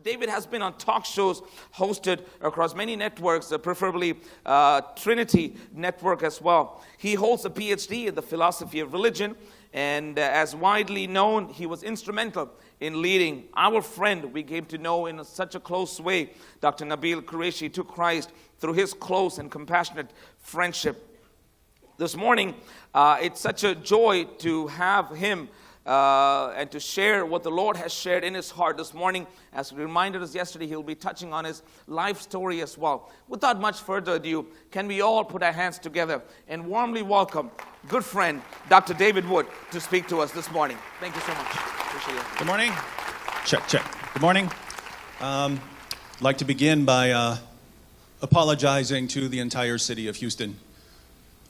David has been on talk shows hosted across many networks, preferably Trinity Network as well. He holds a PhD in the philosophy of religion, and as widely known, he was instrumental in leading our friend we came to know in such a close way, Dr. Nabil Qureshi, to Christ through his close and compassionate friendship. This morning, it's such a joy to have him and to share what the Lord has shared in his heart this morning. As he reminded us yesterday, he'll be touching on his life story as well. Without much further ado, can we all put our hands together and warmly welcome good friend, Dr. David Wood, to speak to us this morning. Thank you so much. Appreciate it. Good morning. Check. Good morning. I'd like to begin by apologizing to the entire city of Houston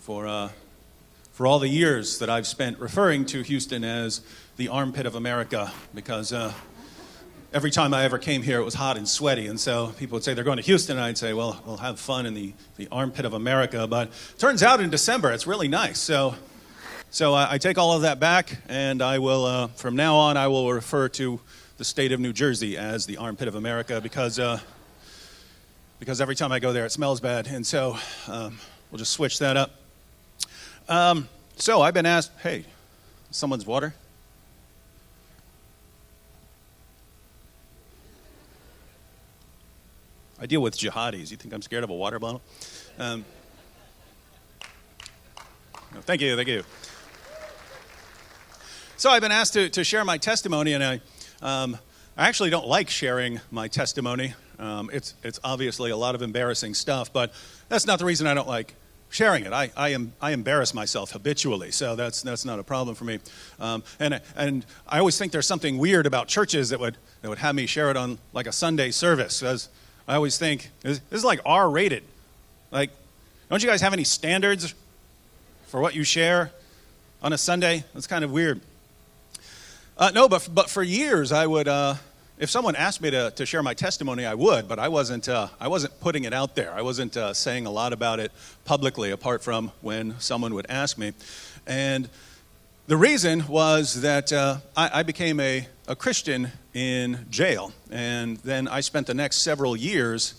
for all the years that I've spent referring to Houston as the armpit of America, because every time I ever came here, it was hot and sweaty, and so people would say they're going to Houston, and I'd say, well, we'll have fun in the armpit of America, but turns out in December, it's really nice, so I take all of that back, and I will, from now on, I will refer to the state of New Jersey as the armpit of America, because every time I go there, it smells bad, and so we'll just switch that up. So I've been asked, hey, someone's water? I deal with jihadis. You think I'm scared of a water bottle? No, thank you. So I've been asked to share my testimony, and I actually don't like sharing my testimony. It's obviously a lot of embarrassing stuff, but that's not the reason I don't like sharing it. I embarrass myself habitually, so that's not a problem for me. And I always think there's something weird about churches that would have me share it on like a Sunday service, because I always think this is like R-rated. Like, don't you guys have any standards for what you share on a Sunday? That's kind of weird. No, but for years I would. If someone asked me to share my testimony, I would, but I wasn't putting it out there. I wasn't saying a lot about it publicly, apart from when someone would ask me. And the reason was that I became a Christian in jail, and then I spent the next several years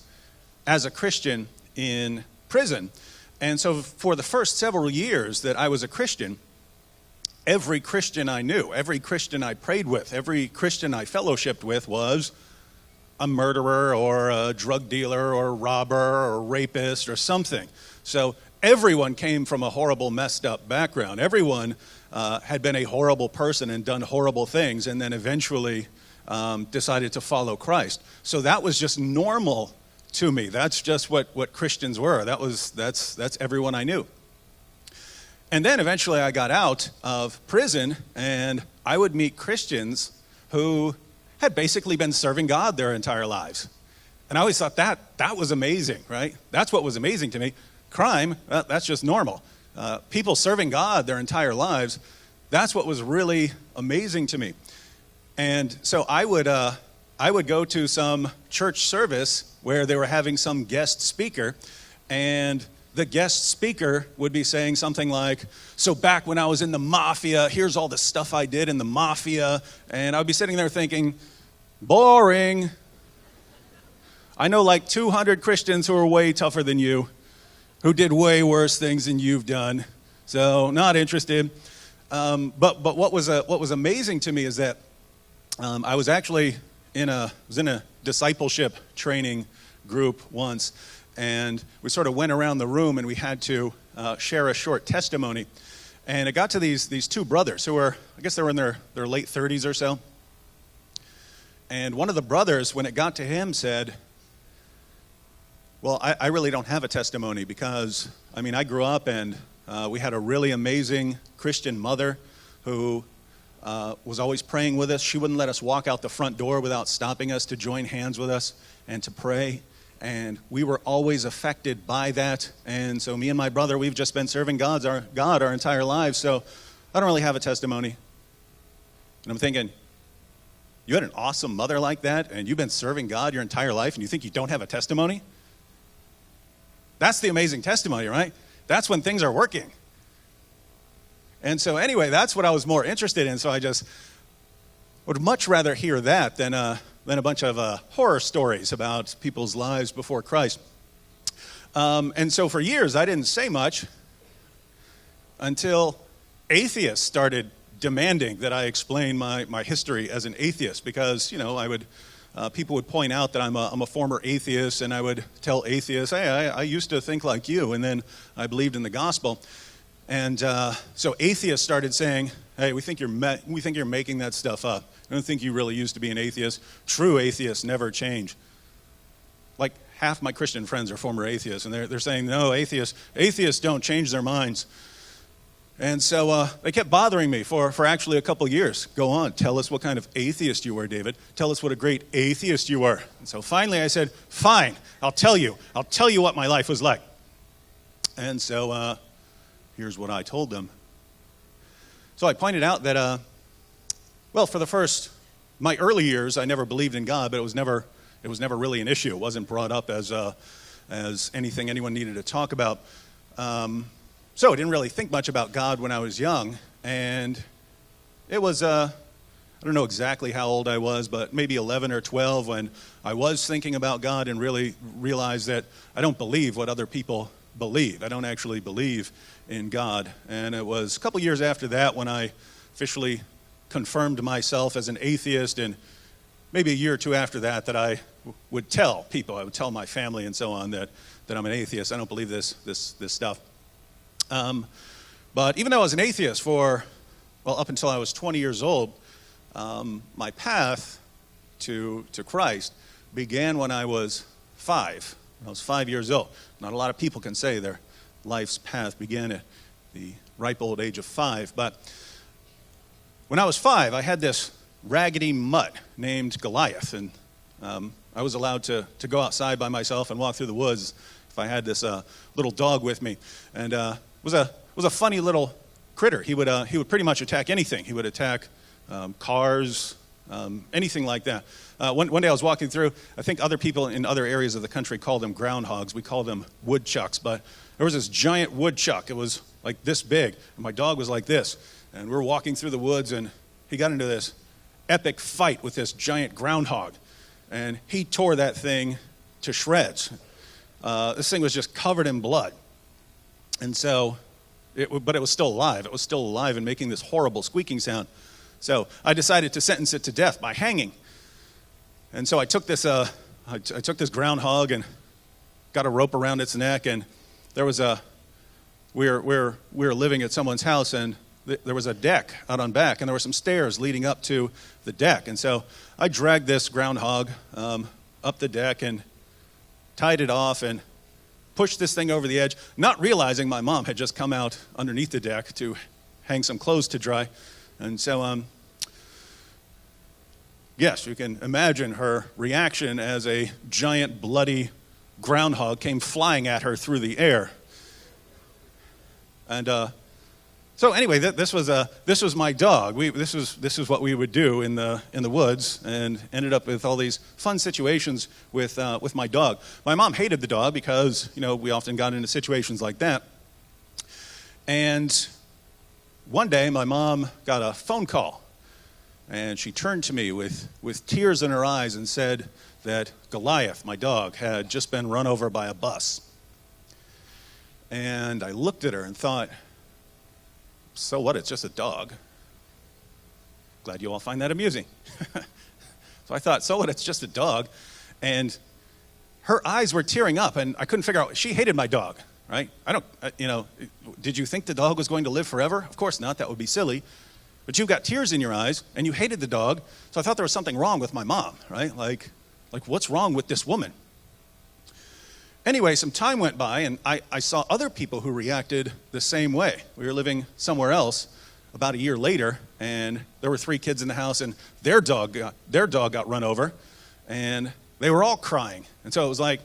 as a Christian in prison. And so for the first several years that I was a Christian, every Christian I knew, every Christian I prayed with, every Christian I fellowshipped with was a murderer or a drug dealer or a robber or a rapist or something. So everyone came from a horrible, messed up background. Everyone had been a horrible person and done horrible things, and then eventually decided to follow Christ. So that was just normal to me. That's just what Christians were. That's everyone I knew. And then eventually I got out of prison, and I would meet Christians who had basically been serving God their entire lives. And I always thought that was amazing, right? That's what was amazing to me. Crime, that's just normal. People serving God their entire lives, that's what was really amazing to me. And so I would go to some church service where they were having some guest speaker, and the guest speaker would be saying something like, so back when I was in the mafia, here's all the stuff I did in the mafia. And I would be sitting there thinking, boring. I know like 200 Christians who are way tougher than you, who did way worse things than you've done. So not interested. But what was amazing to me is that I was actually in a discipleship training group once. And we sort of went around the room, and we had to share a short testimony. And it got to these two brothers who were, I guess they were in their late 30s or so. And one of the brothers, when it got to him, said, well, I really don't have a testimony because, I grew up and we had a really amazing Christian mother who was always praying with us. She wouldn't let us walk out the front door without stopping us to join hands with us and to pray. And we were always affected by that. And so me and my brother, we've just been serving God our entire lives. So I don't really have a testimony. And I'm thinking, you had an awesome mother like that, and you've been serving God your entire life, and you think you don't have a testimony? That's the amazing testimony, right? That's when things are working. And so anyway, that's what I was more interested in. So I just would much rather hear that than then a bunch of horror stories about people's lives before Christ. And so for years, I didn't say much until atheists started demanding that I explain my history as an atheist, because, people would point out that I'm a former atheist, and I would tell atheists, hey, I used to think like you, and then I believed in the gospel. And so atheists started saying, hey, we think you're making that stuff up. I don't think you really used to be an atheist. True atheists never change. Like half my Christian friends are former atheists, and they're saying, no, atheists don't change their minds. And so they kept bothering me for actually a couple years. Go on, tell us what kind of atheist you were, David. Tell us what a great atheist you were. And so finally I said, fine, I'll tell you what my life was like. And so here's what I told them. So I pointed out that, for my early years, I never believed in God, but it was never really an issue. It wasn't brought up as anything anyone needed to talk about. So I didn't really think much about God when I was young, and it was, I don't know exactly how old I was, but maybe 11 or 12 when I was thinking about God and really realized that I don't believe what other people believe. I don't actually believe in God. And it was a couple years after that when I officially confirmed myself as an atheist, and maybe a year or two after that I would tell people, I would tell my family and so on that I'm an atheist. I don't believe this stuff. But even though I was an atheist up until I was 20 years old, my path to Christ began when I was 5. When I was 5 years old. Not a lot of people can say their life's path began at the ripe old age of 5. But when I was 5, I had this raggedy mutt named Goliath. And I was allowed to go outside by myself and walk through the woods if I had this little dog with me. And was a funny little critter. He would pretty much attack anything. He would attack cars, anything like that. One day I was walking through. I think other people in other areas of the country call them groundhogs. We call them woodchucks. But there was this giant woodchuck. It was like this big, and my dog was like this. And we were walking through the woods, and he got into this epic fight with this giant groundhog, and he tore that thing to shreds. This thing was just covered in blood. And so, but it was still alive. It was still alive and making this horrible squeaking sound. So I decided to sentence it to death by hanging. And so I took this groundhog and got a rope around its neck. And there was we were living at someone's house, and there was a deck out on back, and there were some stairs leading up to the deck. And so I dragged this groundhog up the deck and tied it off and pushed this thing over the edge, not realizing my mom had just come out underneath the deck to hang some clothes to dry. And so, yes, you can imagine her reaction as a giant bloody groundhog came flying at her through the air. And so anyway, this was my dog. This is what we would do in the woods, and ended up with all these fun situations with my dog. My mom hated the dog because we often got into situations like that. And one day my mom got a phone call, and she turned to me with tears in her eyes and said that Goliath, my dog, had just been run over by a bus. And I looked at her and thought, so what, it's just a dog. Glad you all find that amusing. So I thought, so what, it's just a dog. And her eyes were tearing up, and I couldn't figure out, she hated my dog, right? Did you think the dog was going to live forever? Of course not, that would be silly. But you've got tears in your eyes, and you hated the dog, so I thought there was something wrong with my mom, right? Like what's wrong with this woman? Anyway, some time went by, and I saw other people who reacted the same way. We were living somewhere else about a year later, and there were 3 kids in the house, and their dog got run over, and they were all crying. And so it was like,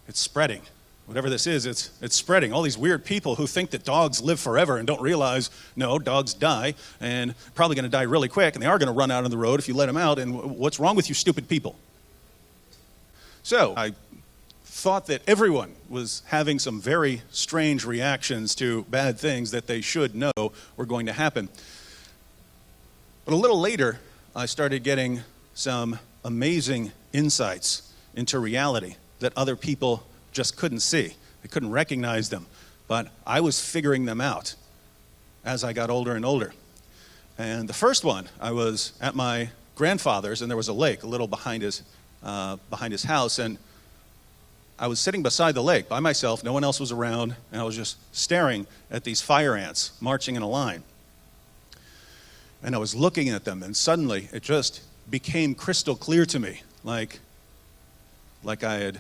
it's spreading. Whatever this is, it's spreading. All these weird people who think that dogs live forever and don't realize, no, dogs die, and probably going to die really quick, and they are going to run out on the road if you let them out, and what's wrong with you stupid people? So I thought that everyone was having some very strange reactions to bad things that they should know were going to happen. But a little later, I started getting some amazing insights into reality that other people just couldn't see. They couldn't recognize them. But I was figuring them out as I got older and older. And the first one, I was at my grandfather's, and there was a lake a little behind his house, and I was sitting beside the lake by myself. No one else was around, and I was just staring at these fire ants marching in a line. And I was looking at them, and suddenly it just became crystal clear to me, like I'd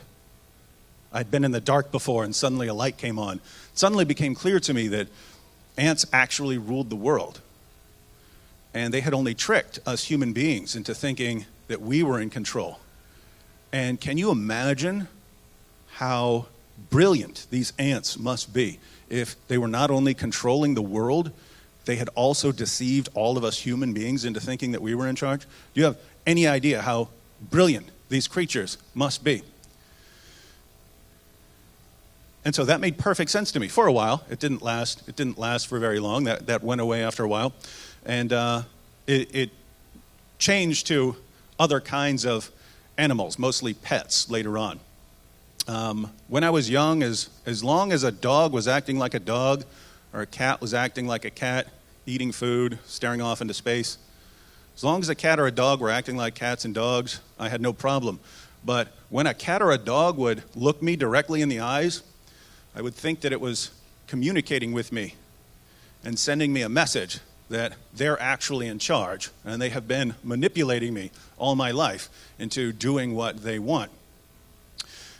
been in the dark before, and suddenly a light came on. It suddenly became clear to me that ants actually ruled the world. And they had only tricked us human beings into thinking that we were in control. And can you imagine how brilliant these ants must be if they were not only controlling the world, they had also deceived all of us human beings into thinking that we were in charge? Do you have any idea how brilliant these creatures must be? And so that made perfect sense to me for a while. It didn't last for very long. That went away after a while. And it changed to other kinds of animals, mostly pets, later on. When I was young, as long as a dog was acting like a dog, or a cat was acting like a cat, eating food, staring off into space, as long as a cat or a dog were acting like cats and dogs, I had no problem. But when a cat or a dog would look me directly in the eyes, I would think that it was communicating with me and sending me a message that they're actually in charge, and they have been manipulating me all my life into doing what they want.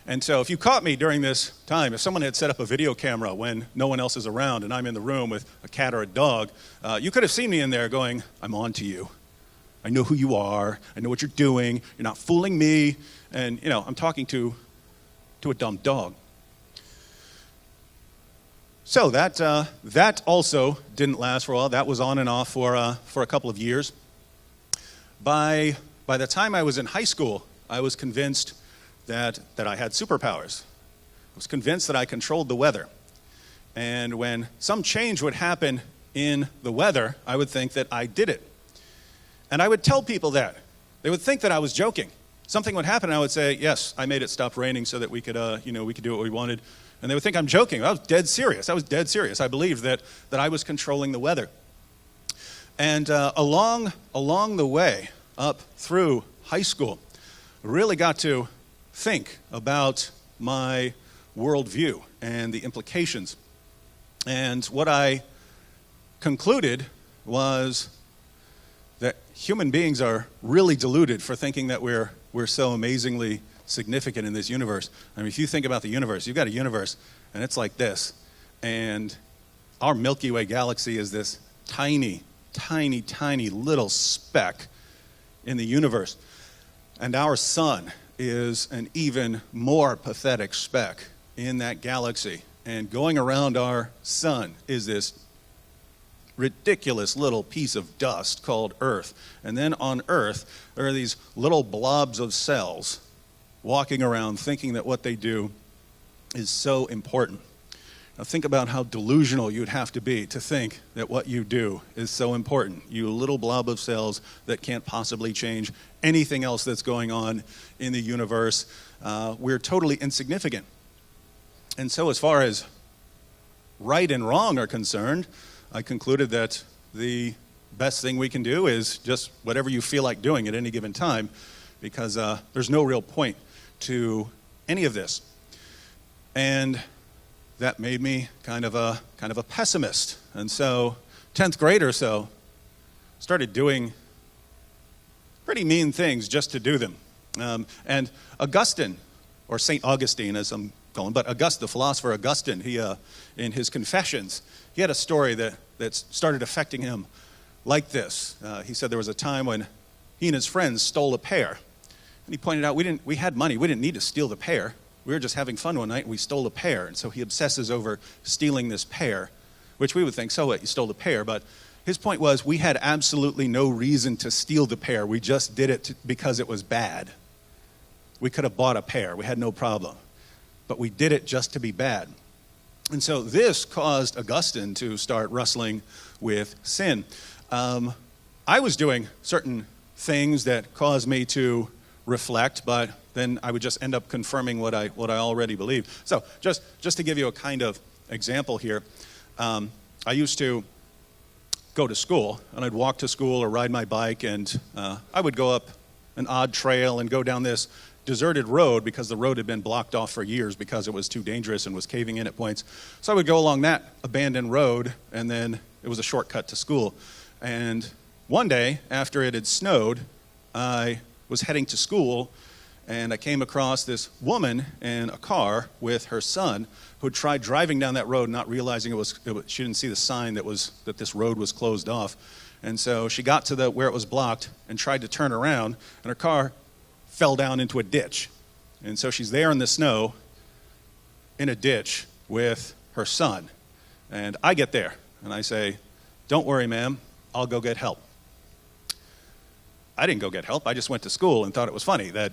And so if you caught me during this time, if someone had set up a video camera when no one else is around and I'm in the room with a cat or a dog, you could have seen me in there going, I'm on to you. I know who you are. I know what you're doing. You're not fooling me. And, I'm talking to a dumb dog. So that also didn't last for a while. That was on and off for a couple of years. By the time I was in high school, I was convinced that I had superpowers. I was convinced that I controlled the weather. And when some change would happen in the weather, I would think that I did it. And I would tell people that. They would think that I was joking. Something would happen, and I would say, yes, I made it stop raining so that we could do what we wanted. And they would think I'm joking. I was dead serious. I believed that I was controlling the weather. And along the way up through high school, I really got to think about my worldview and the implications. And what I concluded was that human beings are really deluded for thinking that we're so amazingly significant in this universe. I mean, if you think about the universe, you've got a universe, and it's like this. And our Milky Way galaxy is this tiny, tiny, tiny little speck in the universe. And our sun is an even more pathetic speck in that galaxy. And going around our sun is this ridiculous little piece of dust called Earth. And then on Earth, there are these little blobs of cells walking around thinking that what they do is so important. Now think about how delusional you'd have to be to think that what you do is so important. You little blob of cells that can't possibly change anything else that's going on in the universe. We're totally insignificant. And so as far as right and wrong are concerned, I concluded that the best thing we can do is just whatever you feel like doing at any given time, because there's no real point to any of this. And that made me kind of a pessimist. And so 10th grade or so, started doing pretty mean things just to do them. And Augustine, or St. Augustine as I'm calling, but the philosopher Augustine, he in his Confessions, he had a story that started affecting him like this. He said there was a time when he and his friends stole a pear. And he pointed out we had money. We didn't need to steal the pear. We were just having fun one night and we stole a pear. And so he obsesses over stealing this pear, which we would think, so what, you stole the pear. But his point was we had absolutely no reason to steal the pear. We just did it because it was bad. We could have bought a pear. We had no problem. But we did it just to be bad. And so this caused Augustine to start wrestling with sin. I was doing certain things that caused me to reflect, but then I would just end up confirming what I already believe. So just to give you a kind of example here, I used to go to school, and I'd walk to school or ride my bike, and I would go up an odd trail and go down this deserted road because the road had been blocked off for years because it was too dangerous and was caving in at points. So I would go along that abandoned road, and then it was a shortcut to school. And one day, after it had snowed, I was heading to school, and I came across this woman in a car with her son who tried driving down that road, not realizing she didn't see the sign that this road was closed off. And so she got to where it was blocked and tried to turn around, and her car fell down into a ditch. And so she's there in the snow in a ditch with her son. And I get there, and I say, "Don't worry, ma'am, I'll go get help." I didn't go get help. I just went to school and thought it was funny that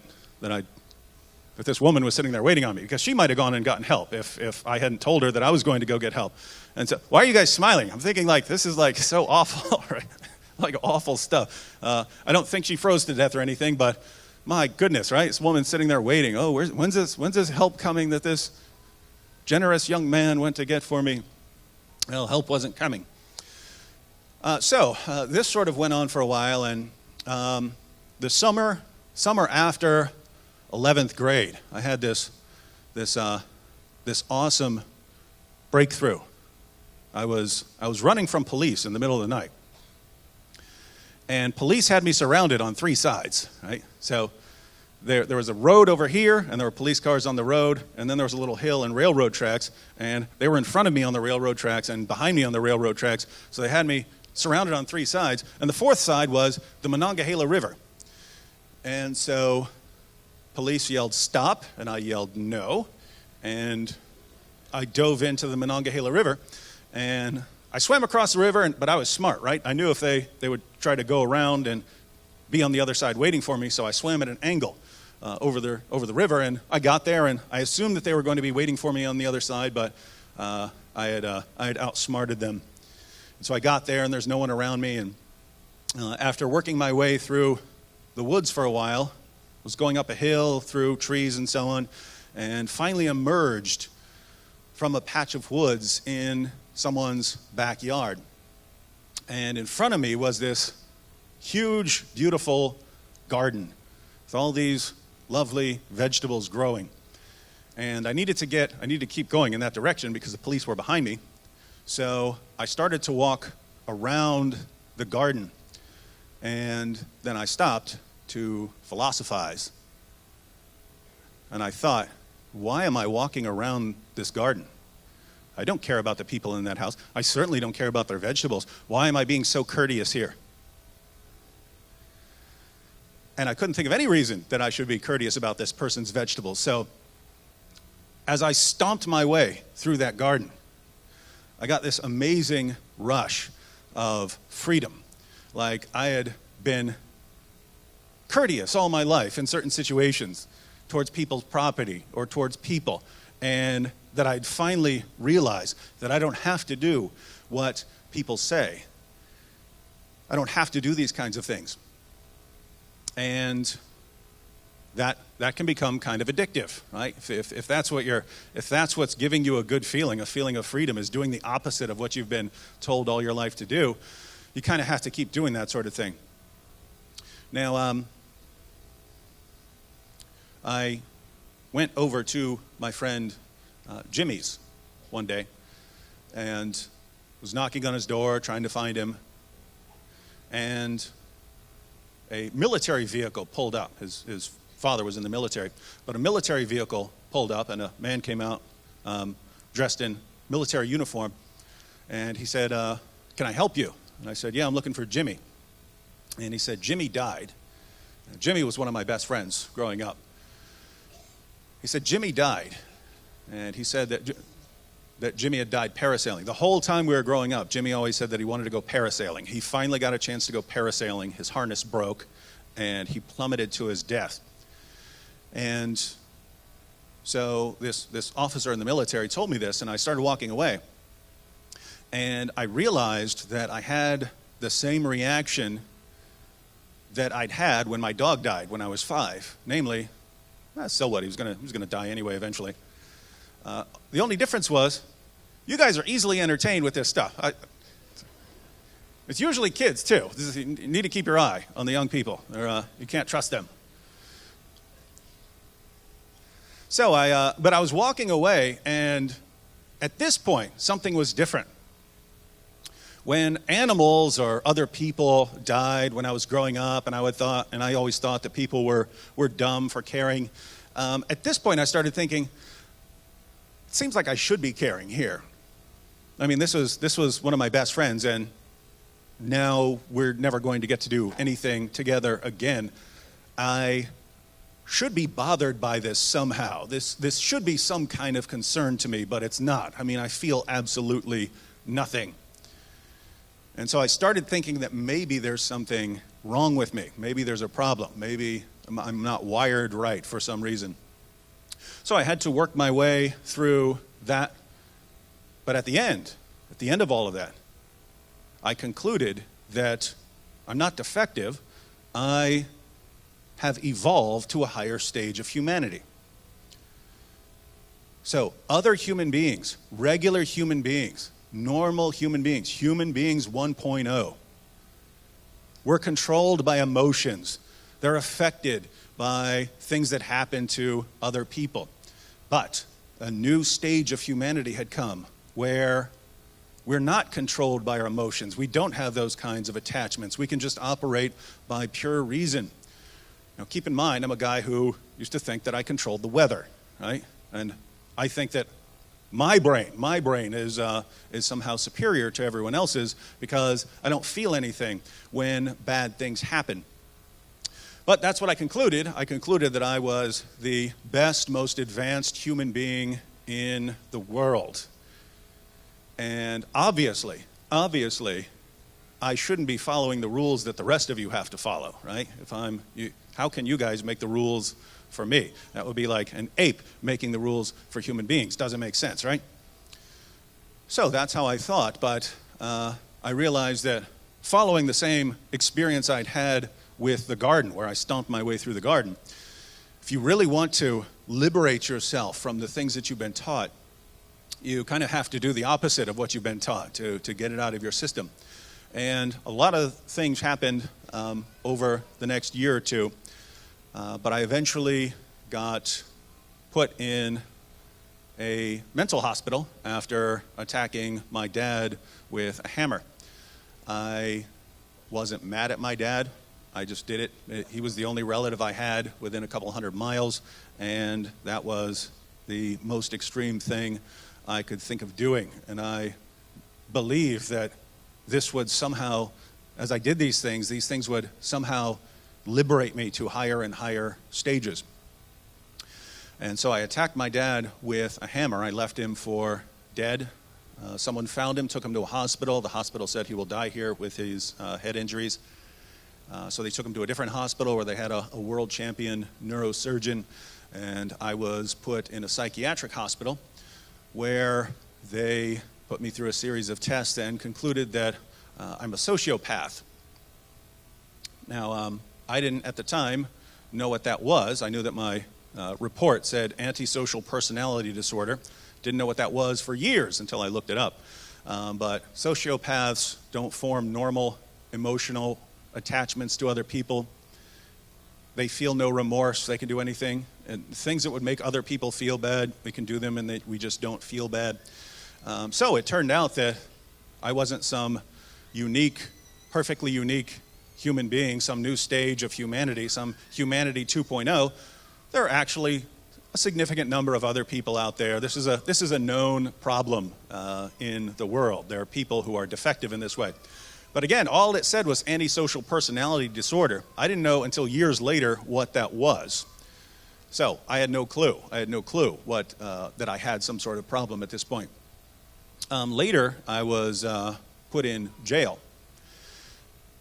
this woman was sitting there waiting on me, because she might have gone and gotten help if I hadn't told her that I was going to go get help. And so, why are you guys smiling? I'm thinking, like, this is like so awful, right? Like awful stuff. I don't think she froze to death or anything, but my goodness, right? This woman's sitting there waiting. Oh, when's this help coming that this generous young man went to get for me? Well, help wasn't coming. So this sort of went on for a while, and the summer after 11th grade, I had this awesome breakthrough. I was running from police in the middle of the night, and police had me surrounded on three sides, right? So there was a road over here, and there were police cars on the road, and then there was a little hill and railroad tracks, and they were in front of me on the railroad tracks and behind me on the railroad tracks, so they had me surrounded on three sides, and the fourth side was the Monongahela River. And so police yelled, "Stop," and I yelled, "No," and I dove into the Monongahela River, and I swam across the river, but I was smart, right? I knew if they would try to go around and be on the other side waiting for me, so I swam at an angle over the river, and I got there, and I assumed that they were going to be waiting for me on the other side, but I had outsmarted them. And so I got there, and there's no one around me, and after working my way through the woods for a while, was going up a hill through trees and so on, and finally emerged from a patch of woods in someone's backyard. And in front of me was this huge, beautiful garden with all these lovely vegetables growing. And I needed to keep going in that direction because the police were behind me. So I started to walk around the garden, and then I stopped to philosophize. And I thought, why am I walking around this garden? I don't care about the people in that house. I certainly don't care about their vegetables. Why am I being so courteous here? And I couldn't think of any reason that I should be courteous about this person's vegetables. So as I stomped my way through that garden, I got this amazing rush of freedom. Like I had been courteous all my life in certain situations towards people's property or towards people, and that I'd finally realized that I don't have to do what people say. I don't have to do these kinds of things. And that can become kind of addictive, right? If that's what's giving you a good feeling, a feeling of freedom, is doing the opposite of what you've been told all your life to do, you kind of have to keep doing that sort of thing. Now, I went over to my friend Jimmy's one day and was knocking on his door, trying to find him, and a military vehicle pulled up. His father was in the military, but a military vehicle pulled up, and a man came out dressed in military uniform, and he said, "Can I help you?" And I said, "Yeah, I'm looking for Jimmy." And he said, "Jimmy died." And Jimmy was one of my best friends growing up. He said, "Jimmy died." And he said that Jimmy had died parasailing. The whole time we were growing up, Jimmy always said that he wanted to go parasailing. He finally got a chance to go parasailing. His harness broke, and he plummeted to his death. And so this officer in the military told me this, and I started walking away. And I realized that I had the same reaction that I'd had when my dog died when I was 5. Namely, so what? He was gonna die anyway eventually. The only difference was, you guys are easily entertained with this stuff. It's usually kids too. You need to keep your eye on the young people. You can't trust them. So but I was walking away, and at this point, something was different. When animals or other people died when I was growing up, and I always thought that people were dumb for caring. At this point, I started thinking, it seems like I should be caring here. I mean, this was one of my best friends, and now we're never going to get to do anything together again. I should be bothered by this somehow. This should be some kind of concern to me, but it's not. I mean, I feel absolutely nothing. And so I started thinking that maybe there's something wrong with me. Maybe there's a problem. Maybe I'm not wired right for some reason. So I had to work my way through that. But at the end of all of that, I concluded that I'm not defective. I have evolved to a higher stage of humanity. So other human beings, regular human beings, normal human beings 1.0, we're controlled by emotions. They're affected by things that happen to other people. But a new stage of humanity had come where we're not controlled by our emotions. We don't have those kinds of attachments. We can just operate by pure reason. Now, keep in mind, I'm a guy who used to think that I controlled the weather, right? And I think that my brain is somehow superior to everyone else's because I don't feel anything when bad things happen. But that's what I concluded. I concluded that I was the best, most advanced human being in the world. And obviously, I shouldn't be following the rules that the rest of you have to follow, right? How can you guys make the rules for me? That would be like an ape making the rules for human beings. Doesn't make sense, right? So that's how I thought, but I realized that following the same experience I'd had with the garden, where I stomped my way through the garden, if you really want to liberate yourself from the things that you've been taught, you kind of have to do the opposite of what you've been taught to get it out of your system. And a lot of things happened over the next year or two, but I eventually got put in a mental hospital after attacking my dad with a hammer. I wasn't mad at my dad. I just did it. He was the only relative I had within a couple hundred miles, and that was the most extreme thing I could think of doing. And I believed that this would somehow, as I did these things would somehow liberate me to higher and higher stages. And so I attacked my dad with a hammer. I left him for dead. Someone found him, took him to a hospital. The hospital said he will die here with his head injuries. So they took him to a different hospital where they had a world champion neurosurgeon, and I was put in a psychiatric hospital where they put me through a series of tests and concluded that I'm a sociopath. Now, I didn't at the time know what that was. I knew that my report said antisocial personality disorder. Didn't know what that was for years until I looked it up. But sociopaths don't form normal emotional attachments to other people. They feel no remorse. They can do anything. And things that would make other people feel bad, we can do them, and we just don't feel bad. So it turned out that I wasn't some perfectly unique human being, some new stage of humanity, some humanity 2.0. There are actually a significant number of other people out there. This is a known problem in the world. There are people who are defective in this way. But again, all it said was antisocial personality disorder. I didn't know until years later what that was. So I had no clue. That I had some sort of problem at this point. Later, I was put in jail.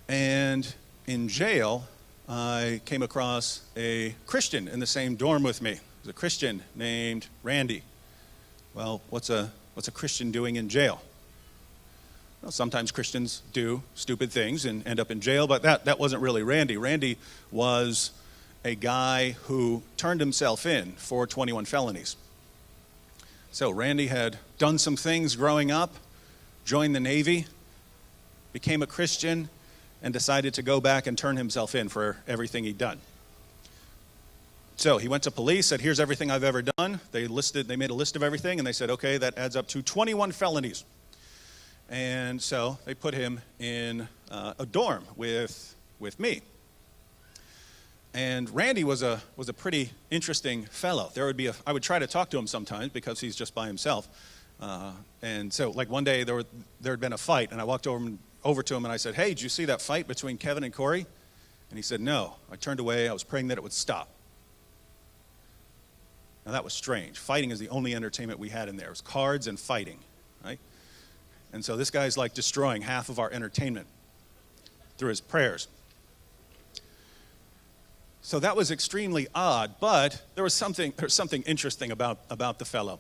And in jail, I came across a Christian in the same dorm with me. It was a Christian named Randy. Well, what's a Christian doing in jail? Well, sometimes Christians do stupid things and end up in jail, but that wasn't really Randy. Randy was a guy who turned himself in for 21 felonies. So Randy had done some things growing up, joined the Navy, became a Christian, and decided to go back and turn himself in for everything he'd done. So he went to police, said, here's everything I've ever done. They made a list of everything, and they said, okay, that adds up to 21 felonies. And so they put him in a dorm with me. And Randy was a pretty interesting fellow. I would try to talk to him sometimes because he's just by himself. And so, like one day there had been a fight, and I walked over to him and I said, hey, did you see that fight between Kevin and Corey? And he said, no. I turned away. I was praying that it would stop. Now that was strange. Fighting is the only entertainment we had in there. It was cards and fighting, right? And so this guy's like destroying half of our entertainment through his prayers. So that was extremely odd, but there was something interesting about the fellow.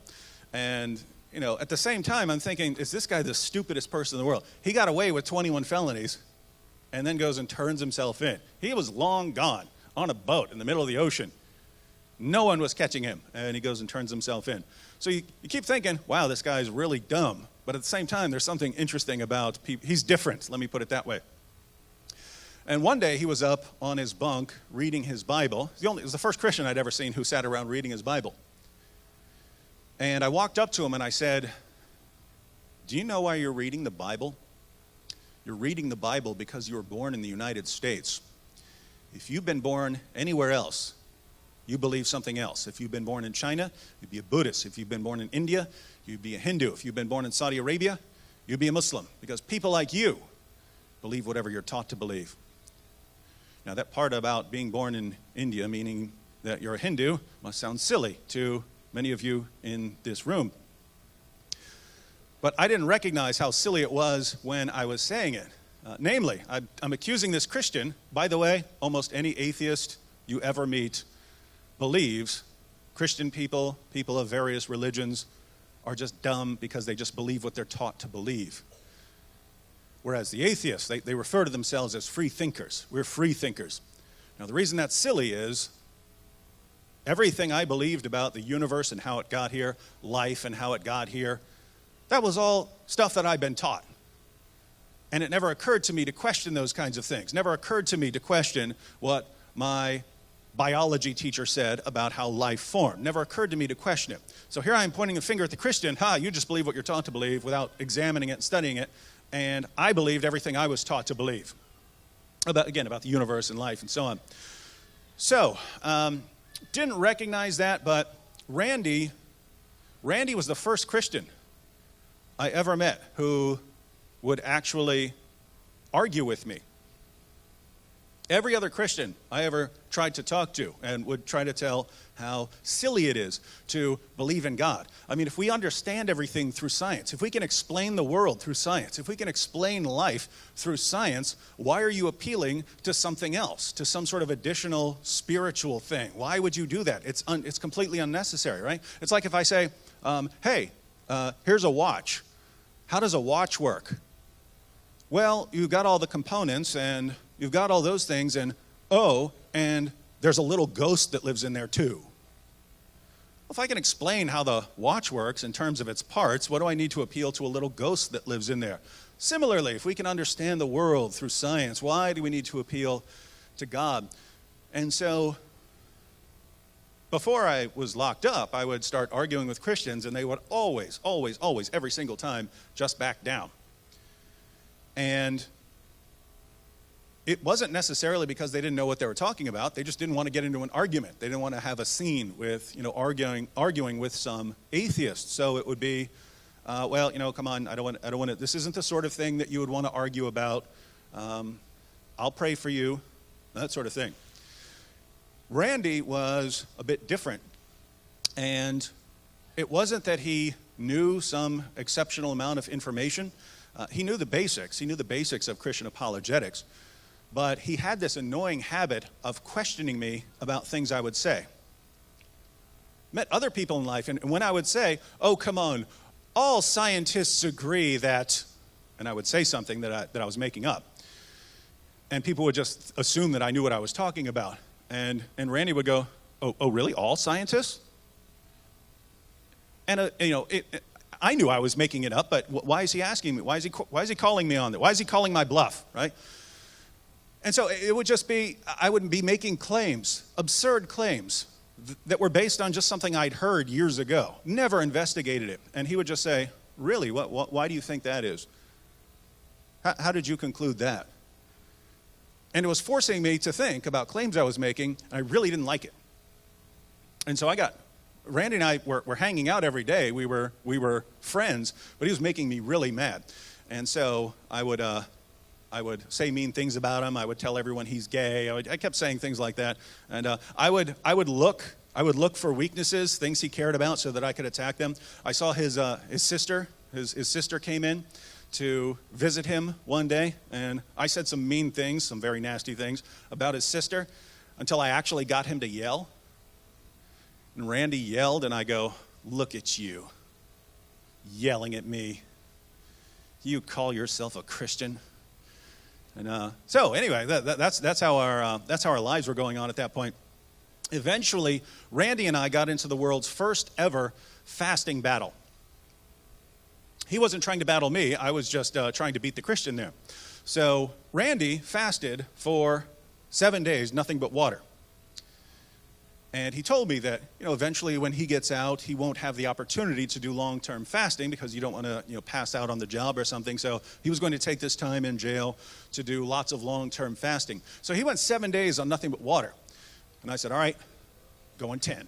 And, at the same time, I'm thinking, is this guy the stupidest person in the world? He got away with 21 felonies and then goes and turns himself in. He was long gone on a boat in the middle of the ocean. No one was catching him, and he goes and turns himself in. So you keep thinking, wow, this guy's really dumb. But at the same time, there's something interesting about people. He's different, let me put it that way. And one day he was up on his bunk reading his Bible. It was the first Christian I'd ever seen who sat around reading his Bible. And I walked up to him and I said, do you know why you're reading the Bible? You're reading the Bible because you were born in the United States. If you've been born anywhere else, you believe something else. If you've been born in China, you'd be a Buddhist. If you've been born in India, you'd be a Hindu. If you've been born in Saudi Arabia, you'd be a Muslim. Because people like you believe whatever you're taught to believe. Now that part about being born in India, meaning that you're a Hindu, must sound silly to many of you in this room. But I didn't recognize how silly it was when I was saying it. Namely, I'm accusing this Christian. By the way, almost any atheist you ever meet believes Christian people of various religions, are just dumb because they just believe what they're taught to believe. Whereas the atheists, they refer to themselves as free thinkers. We're free thinkers. Now, the reason that's silly is everything I believed about the universe and how it got here, life and how it got here, that was all stuff that I'd been taught. And it never occurred to me to question those kinds of things. Never occurred to me to question what my biology teacher said about how life formed. Never occurred to me to question it. So here I am pointing a finger at the Christian. You just believe what you're taught to believe without examining it and studying it. And I believed everything I was taught to believe about the universe and life and so on. So, didn't recognize that, but Randy was the first Christian I ever met who would actually argue with me. Every other Christian I ever tried to talk to and would try to tell how silly it is to believe in God. I mean, if we understand everything through science, if we can explain the world through science, if we can explain life through science, why are you appealing to something else, to some sort of additional spiritual thing? Why would you do that? It's completely unnecessary, right? It's like if I say, hey, here's a watch. How does a watch work? Well, you've got all the components and you've got all those things and there's a little ghost that lives in there too. Well, if I can explain how the watch works in terms of its parts, what do I need to appeal to a little ghost that lives in there? Similarly, if we can understand the world through science, why do we need to appeal to God? And so, before I was locked up, I would start arguing with Christians and they would always, every single time, just back down. And it wasn't necessarily because they didn't know what they were talking about. They just didn't want to get into an argument. They didn't want to have a scene with, arguing with some atheists. So it would be, come on, I don't want to. This isn't the sort of thing that you would want to argue about. I'll pray for you, that sort of thing. Randy was a bit different, and it wasn't that he knew some exceptional amount of information. He knew the basics. He knew the basics of Christian apologetics. But he had this annoying habit of questioning me about things I would say. Met other people in life, and when I would say, oh, come on, all scientists agree that and I would say something that I was making up. And people would just assume that I knew what I was talking about. And Randy would go, oh, really? All scientists? And, I knew I was making it up, but why is he asking me? Why is he calling me on that? Why is he calling my bluff, right? And so it would just be, I would be making claims, absurd claims, that were based on just something I'd heard years ago. Never investigated it. And he would just say, really, why do you think that is? How did you conclude that? And it was forcing me to think about claims I was making, and I really didn't like it. And so Randy and I were hanging out every day. We were friends, but he was making me really mad. And so I would say mean things about him. I would tell everyone he's gay. I kept saying things like that. And I would look for weaknesses, things he cared about, so that I could attack them. I saw his sister. His sister came in to visit him one day, and I said some mean things, some very nasty things about his sister, until I actually got him to yell. And Randy yelled, and I go, look at you, yelling at me. You call yourself a Christian? And so anyway, that's how our lives were going on at that point. Eventually, Randy and I got into the world's first ever fasting battle. He wasn't trying to battle me. I was just trying to beat the Christian there. So Randy fasted for 7 days, nothing but water. And he told me that, eventually when he gets out, he won't have the opportunity to do long-term fasting because you don't want to, pass out on the job or something. So he was going to take this time in jail to do lots of long-term fasting. So he went 7 days on nothing but water. And I said, all right, going 10.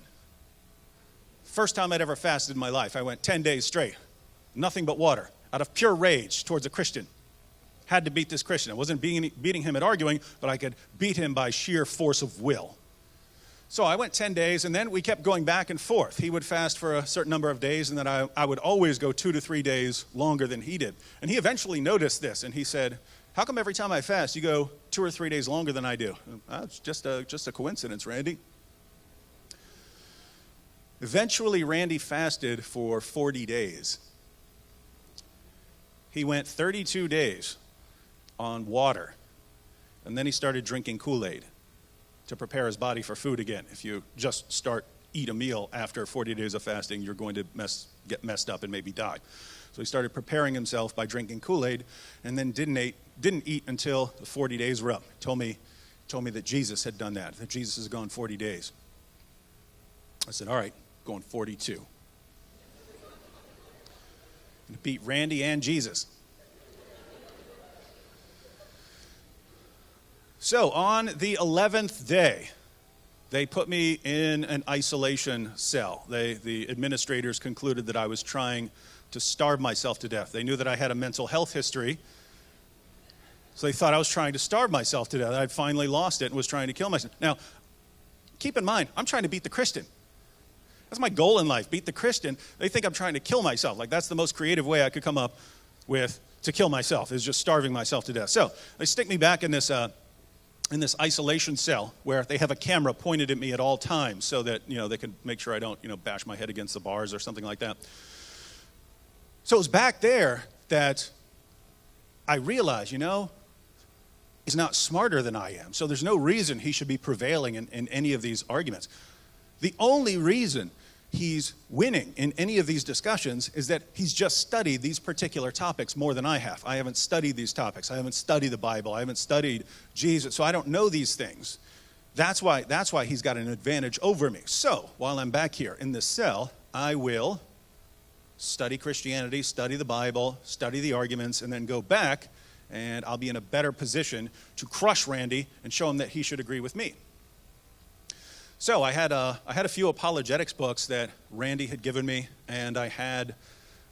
First time I'd ever fasted in my life. I went 10 days straight, nothing but water, out of pure rage towards a Christian. Had to beat this Christian. I wasn't beating him at arguing, but I could beat him by sheer force of will. So I went 10 days, and then we kept going back and forth. He would fast for a certain number of days, and then I would always go 2 to 3 days longer than he did. And he eventually noticed this, and he said, how come every time I fast, you go 2 or 3 days longer than I do? It's just a coincidence, Randy. Eventually, Randy fasted for 40 days. He went 32 days on water, and then he started drinking Kool-Aid to prepare his body for food again. If you just eat a meal after 40 days of fasting, you're going to get messed up and maybe die. So he started preparing himself by drinking Kool-Aid, and then didn't eat until the 40 days were up. Told me that Jesus had done that Jesus has gone 40 days. I said, all right, going 42. And beat Randy and Jesus. So on the 11th day, they put me in an isolation cell. The administrators concluded that I was trying to starve myself to death. They knew that I had a mental health history, so they thought I was trying to starve myself to death. I'd finally lost it and was trying to kill myself. Now, keep in mind, I'm trying to beat the Christian. That's my goal in life, beat the Christian. They think I'm trying to kill myself. Like, that's the most creative way I could come up with to kill myself, is just starving myself to death. So they stick me back in this isolation cell where they have a camera pointed at me at all times so that, they can make sure I don't, bash my head against the bars or something like that. So it was back there that I realized, he's not smarter than I am. So there's no reason he should be prevailing in any of these arguments. The only reason he's winning in any of these discussions is that he's just studied these particular topics more than I have. I haven't studied these topics. I haven't studied the Bible. I haven't studied Jesus. So I don't know these things. That's why he's got an advantage over me. So while I'm back here in this cell, I will study Christianity, study the Bible, study the arguments, and then go back, and I'll be in a better position to crush Randy and show him that he should agree with me. So I had a few apologetics books that Randy had given me, and I had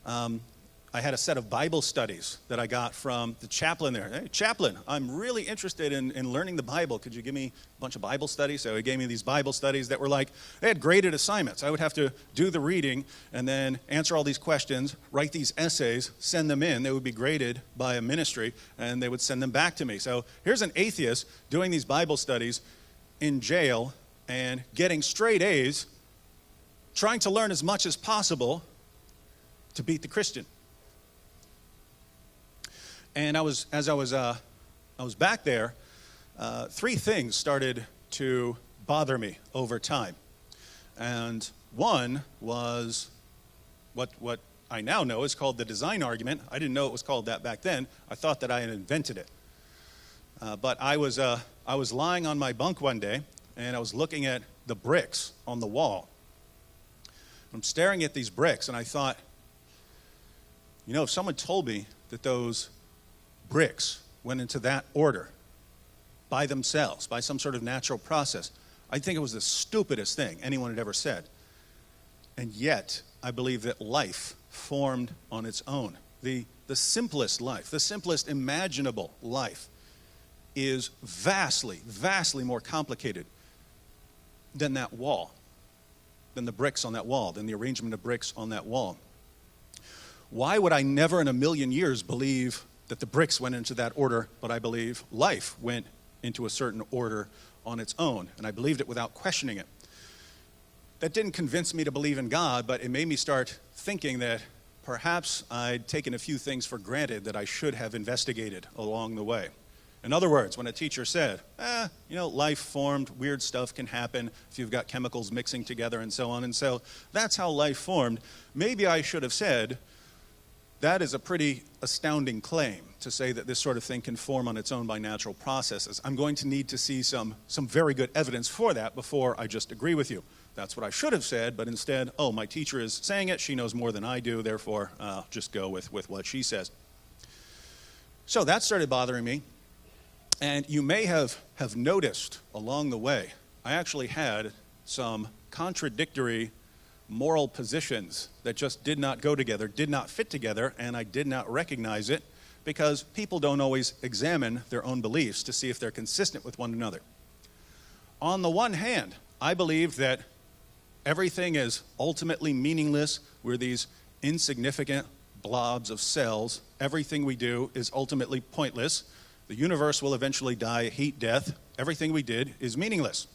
a set of Bible studies that I got from the chaplain there. Hey, chaplain, I'm really interested in learning the Bible. Could you give me a bunch of Bible studies? So he gave me these Bible studies that were they had graded assignments. I would have to do the reading and then answer all these questions, write these essays, send them in. They would be graded by a ministry, and they would send them back to me. So here's an atheist doing these Bible studies in jail and getting straight A's, trying to learn as much as possible to beat the Christian. And as I was back there, three things started to bother me over time. And one was what I now know is called the design argument. I didn't know it was called that back then. I thought that I had invented it. But I was lying on my bunk one day, and I was looking at the bricks on the wall. I'm staring at these bricks, and I thought, if someone told me that those bricks went into that order by themselves, by some sort of natural process, I'd think it was the stupidest thing anyone had ever said. And yet, I believe that life formed on its own. The simplest life, the simplest imaginable life, is vastly, vastly more complicated than that wall, than the bricks on that wall, than the arrangement of bricks on that wall. Why would I never in a million years believe that the bricks went into that order, but I believe life went into a certain order on its own, and I believed it without questioning it? That didn't convince me to believe in God, but it made me start thinking that perhaps I'd taken a few things for granted that I should have investigated along the way. In other words, when a teacher said, life formed, weird stuff can happen if you've got chemicals mixing together and so on, and so that's how life formed, maybe I should have said, that is a pretty astounding claim to say that this sort of thing can form on its own by natural processes. I'm going to need to see some very good evidence for that before I just agree with you. That's what I should have said, but instead, my teacher is saying it, she knows more than I do, therefore just go with what she says. So that started bothering me. And you may have noticed along the way, I actually had some contradictory moral positions that just did not go together, did not fit together, and I did not recognize it because people don't always examine their own beliefs to see if they're consistent with one another. On the one hand, I believe that everything is ultimately meaningless. We're these insignificant blobs of cells. Everything we do is ultimately pointless. The universe will eventually die, heat, death. Everything we did is meaningless.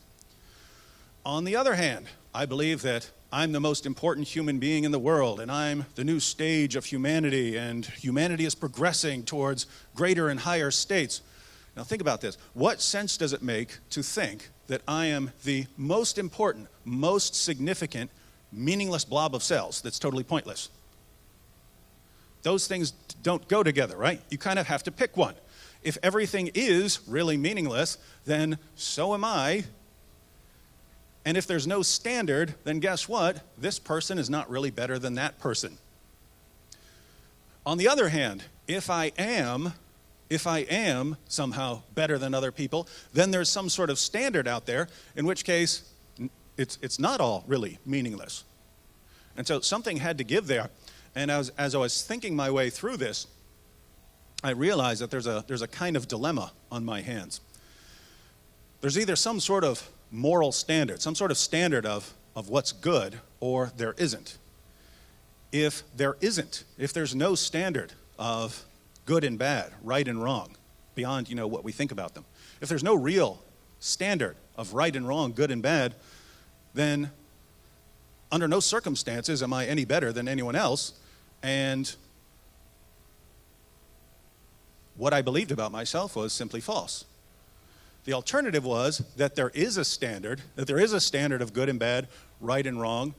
On the other hand, I believe that I'm the most important human being in the world, and I'm the new stage of humanity, and humanity is progressing towards greater and higher states. Now think about this. What sense does it make to think that I am the most important, most significant, meaningless blob of cells that's totally pointless? Those things don't go together, right? You kind of have to pick one. If everything is really meaningless, then so am I. And if there's no standard, then guess what? This person is not really better than that person. On the other hand, if I am somehow better than other people, then there's some sort of standard out there, in which case it's not all really meaningless. And so something had to give there. And as I was thinking my way through this, I realized that there's a kind of dilemma on my hands. There's either some sort of moral standard, some sort of standard of what's good, or there isn't. If there's no standard of good and bad, right and wrong, beyond what we think about them, if there's no real standard of right and wrong, good and bad, then under no circumstances am I any better than anyone else, and what I believed about myself was simply false. The alternative was that there is a standard, of good and bad, right and wrong,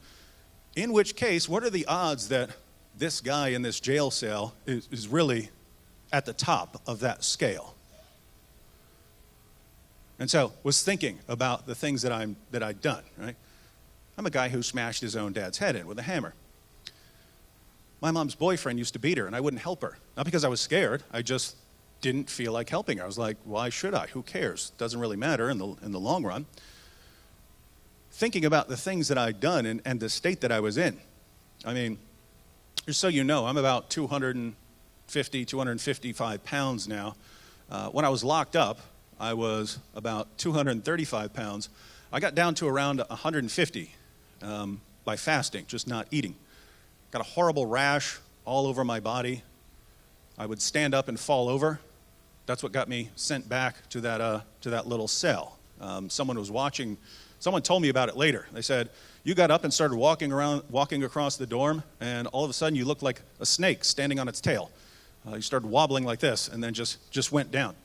in which case, what are the odds that this guy in this jail cell is really at the top of that scale? And so was thinking about the things that I'd done, right? I'm a guy who smashed his own dad's head in with a hammer. My mom's boyfriend used to beat her, and I wouldn't help her. Not because I was scared, I just didn't feel like helping her. I was like, why should I? Who cares? Doesn't really matter in the long run. Thinking about the things that I'd done and the state that I was in. I mean, just so you know, I'm about 255 pounds now. When I was locked up, I was about 235 pounds. I got down to around 150 by fasting, just not eating. Got a horrible rash all over my body. I would stand up and fall over. That's what got me sent back to that little cell. Someone was watching. Someone told me about it later. They said, you got up and started walking across the dorm, and all of a sudden you looked like a snake standing on its tail. He started wobbling like this and then just went down.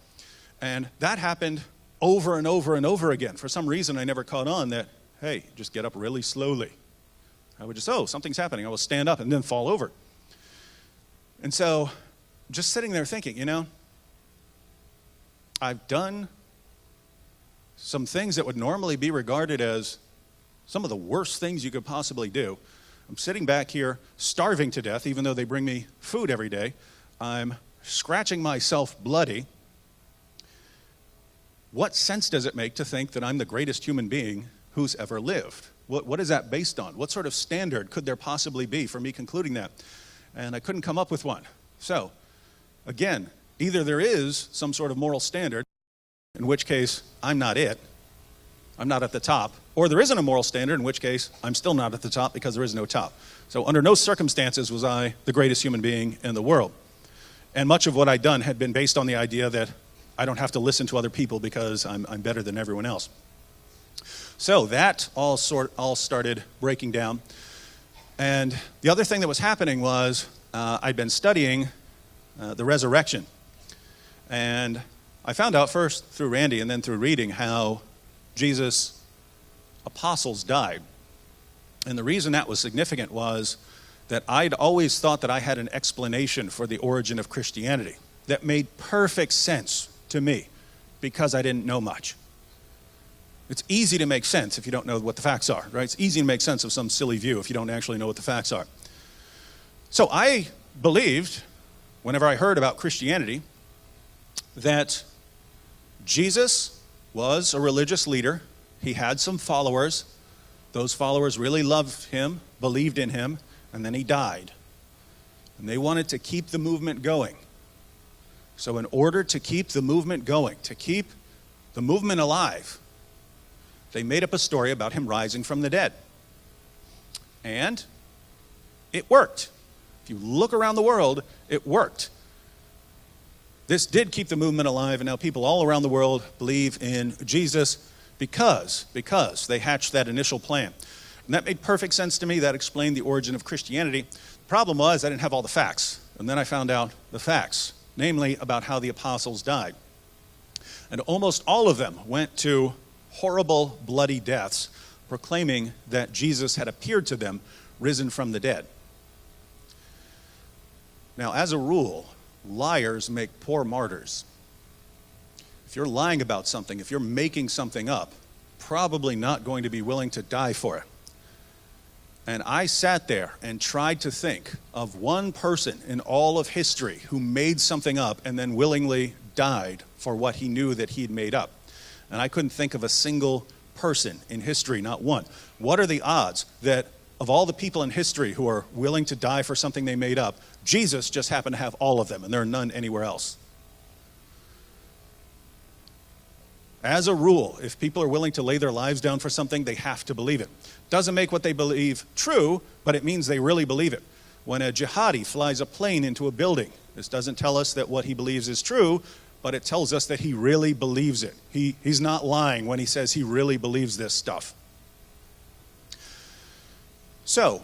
And that happened over and over and over again. For some reason, I never caught on that, hey, just get up really slowly. I would just, oh, something's happening. I will stand up and then fall over. And so just sitting there thinking, I've done some things that would normally be regarded as some of the worst things you could possibly do. I'm sitting back here starving to death, even though they bring me food every day. I'm scratching myself bloody. What sense does it make to think that I'm the greatest human being who's ever lived? What is that based on? What sort of standard could there possibly be for me concluding that? And I couldn't come up with one. So, again, either there is some sort of moral standard, in which case I'm not it, I'm not at the top, or there isn't a moral standard, in which case I'm still not at the top because there is no top. So under no circumstances was I the greatest human being in the world. And much of what I'd done had been based on the idea that I don't have to listen to other people because I'm better than everyone else. So that all started breaking down. And the other thing that was happening was I'd been studying the resurrection. And I found out first through Randy and then through reading how Jesus' apostles died. And the reason that was significant was that I'd always thought that I had an explanation for the origin of Christianity that made perfect sense to me because I didn't know much. It's easy to make sense if you don't know what the facts are, right? It's easy to make sense of some silly view if you don't actually know what the facts are. So I believed, whenever I heard about Christianity, that Jesus was a religious leader. He had some followers. Those followers really loved him, believed in him, and then he died. And they wanted to keep the movement going. So in order to keep the movement going, to keep the movement alive, they made up a story about him rising from the dead. And it worked. If you look around the world, it worked. This did keep the movement alive, and now people all around the world believe in Jesus because they hatched that initial plan. And that made perfect sense to me. That explained the origin of Christianity. The problem was I didn't have all the facts. And then I found out the facts, namely about how the apostles died. And almost all of them went to horrible, bloody deaths, proclaiming that Jesus had appeared to them, risen from the dead. Now, as a rule, liars make poor martyrs. If you're lying about something, if you're making something up, probably not going to be willing to die for it. And I sat there and tried to think of one person in all of history who made something up and then willingly died for what he knew that he'd made up. And I couldn't think of a single person in history, not one. What are the odds that of all the people in history who are willing to die for something they made up, Jesus just happened to have all of them, and there are none anywhere else? As a rule, if people are willing to lay their lives down for something, they have to believe it. Doesn't make what they believe true, but it means they really believe it. When a jihadi flies a plane into a building, this doesn't tell us that what he believes is true, but it tells us that he really believes it. He's not lying when he says he really believes this stuff. So,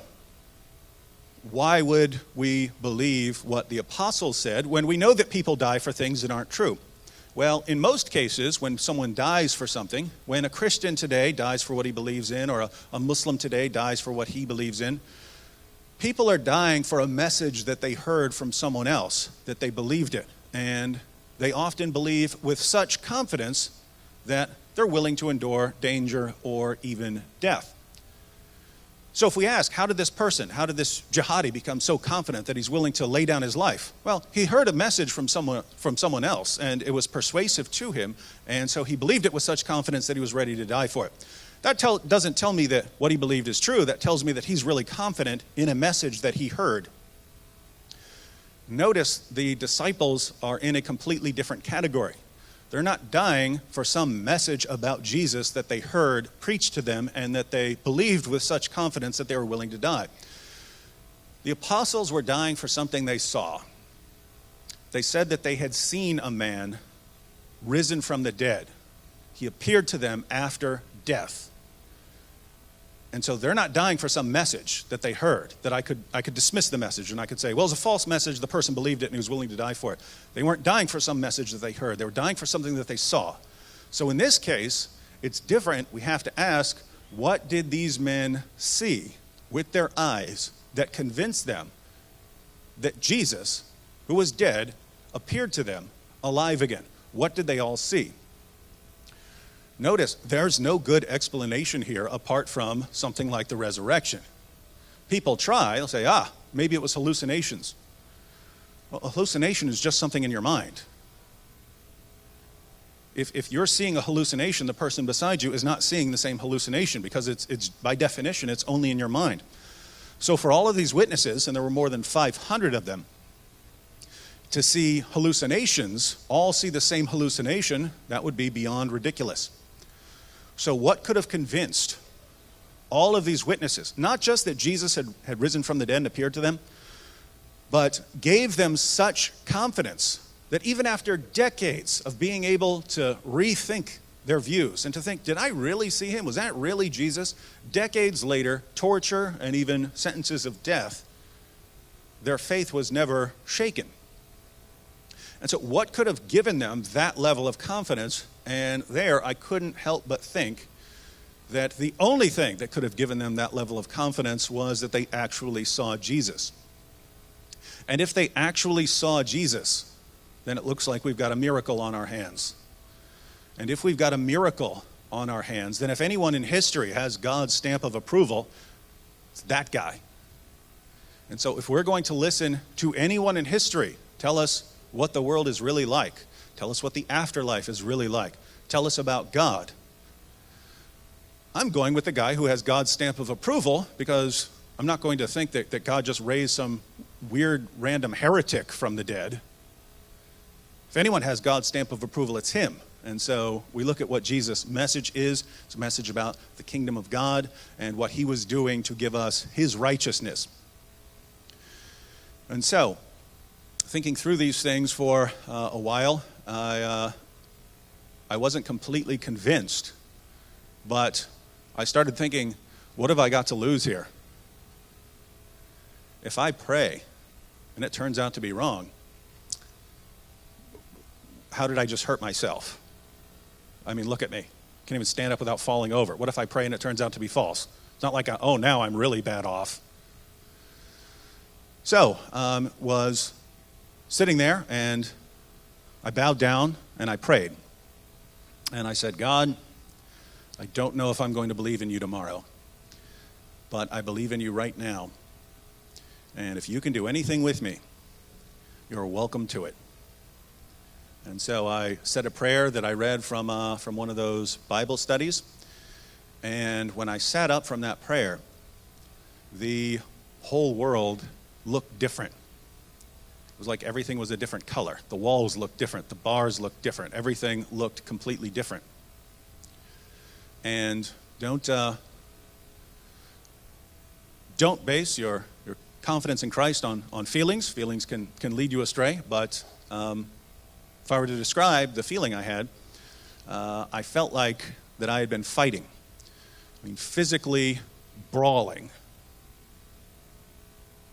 why would we believe what the apostles said when we know that people die for things that aren't true? Well, in most cases, when someone dies for something, when a Christian today dies for what he believes in, or a Muslim today dies for what he believes in, people are dying for a message that they heard from someone else, that they believed it. And they often believe with such confidence that they're willing to endure danger or even death. So if we ask, how did this jihadi become so confident that he's willing to lay down his life? Well, he heard a message from someone else, and it was persuasive to him, and so he believed it with such confidence that he was ready to die for it. That doesn't tell me that what he believed is true. That tells me that he's really confident in a message that he heard. Notice the disciples are in a completely different category. They're not dying for some message about Jesus that they heard preached to them and that they believed with such confidence that they were willing to die. The apostles were dying for something they saw. They said that they had seen a man risen from the dead. He appeared to them after death. And so they're not dying for some message that they heard, that I could dismiss the message and I could say, well, it's a false message, the person believed it and he was willing to die for it. They weren't dying for some message that they heard. They were dying for something that they saw. So in this case, it's different. We have to ask, what did these men see with their eyes that convinced them that Jesus, who was dead, appeared to them alive again? What did they all see? Notice, there's no good explanation here apart from something like the resurrection. People try, they'll say, maybe it was hallucinations. Well, a hallucination is just something in your mind. If you're seeing a hallucination, the person beside you is not seeing the same hallucination because it's by definition, it's only in your mind. So for all of these witnesses, and there were more than 500 of them, to see hallucinations, all see the same hallucination, that would be beyond ridiculous. So what could have convinced all of these witnesses, not just that Jesus had risen from the dead and appeared to them, but gave them such confidence that even after decades of being able to rethink their views and to think, did I really see him? Was that really Jesus? Decades later, torture and even sentences of death, their faith was never shaken. And so what could have given them that level of confidence? And there, I couldn't help but think that the only thing that could have given them that level of confidence was that they actually saw Jesus. And if they actually saw Jesus, then it looks like we've got a miracle on our hands. And if we've got a miracle on our hands, then if anyone in history has God's stamp of approval, it's that guy. And so if we're going to listen to anyone in history tell us what the world is really like, tell us what the afterlife is really like, tell us about God, I'm going with the guy who has God's stamp of approval, because I'm not going to think that God just raised some weird random heretic from the dead. If anyone has God's stamp of approval, it's him. And so we look at what Jesus' message is. It's a message about the kingdom of God and what he was doing to give us his righteousness. And so, thinking through these things for a while, I wasn't completely convinced, but I started thinking, what have I got to lose here? If I pray and it turns out to be wrong, how did I just hurt myself? I mean, look at me. Can't even stand up without falling over. What if I pray and it turns out to be false? It's not like, now I'm really bad off. So, was sitting there and I bowed down and I prayed. And I said, God, I don't know if I'm going to believe in you tomorrow, but I believe in you right now. And if you can do anything with me, you're welcome to it. And so I said a prayer that I read from one of those Bible studies. And when I sat up from that prayer, the whole world looked different. It was like everything was a different color. The walls looked different. The bars looked different. Everything looked completely different. And don't base your confidence in Christ on feelings. Feelings can lead you astray. But if I were to describe the feeling I had, I felt like that I had been fighting. I mean, physically brawling